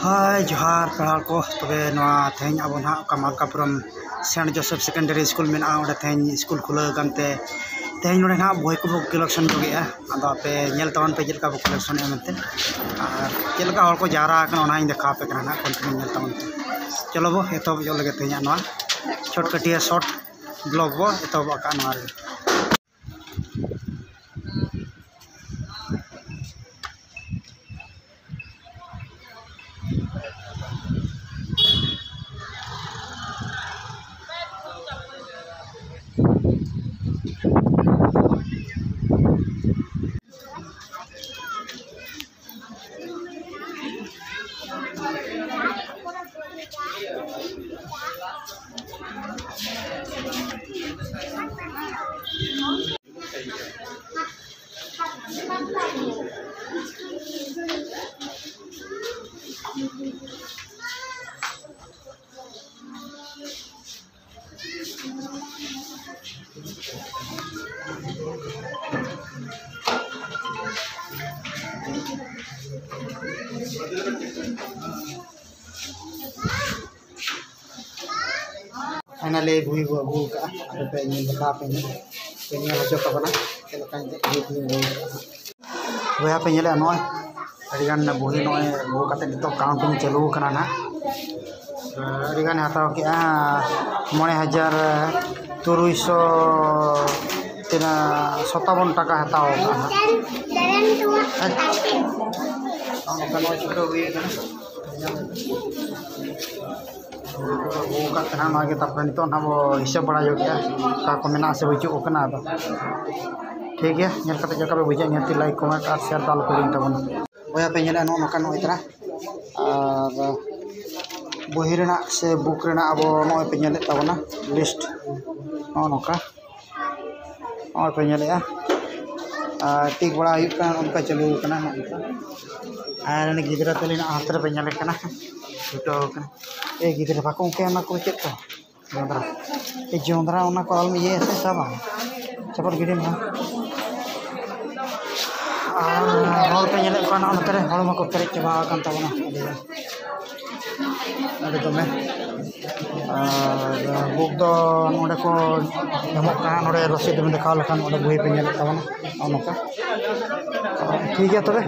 हाय जोहार पढ़ा को तबे तेज अब मालकापुरम सेंट जोसेफ सेकेंडरी स्कूल में तेज स्कूल खुला गनते तेज नोड़े ना बही को कलेक्शन जोगे पे नेल तवन पे चलका कलेक्शन मनते चलका हर को जारा देखा पे कंटिन्यू नेल तवन चलो बो एतब जो लगे तेज छोटकटिया शॉर्ट ब्लॉग बो एतब फाइनली बुई को अगू का पे देखा पे हजो का वह पे नॉगान बुही नगू का काउंटिंग चालू ना अड़ीगान हताव के 9,757 टाका हताव नित वो हिसाब बड़ा को मेना से बचूना ठीक है जो पे बुझे निहती लाइक कमेंट और शेयर दाल को तबन बया पे नौका नोतरा और बही से बुक अब नए पे तबना लिस्ट नौका पे टिक बड़ा उनका चालू और गिद्रा तलीना हाथ पे छुटा ए गिद्रा बाको को चेक को जोंद्रा जोंद्रा को आलम ये से सब चपट गिडी और पे नोते को पेरे चाबा तबना दमे बुक दो नोडे को नोडे रसीद में देखा लेखान बही पे तबना नौका ठीक है तबे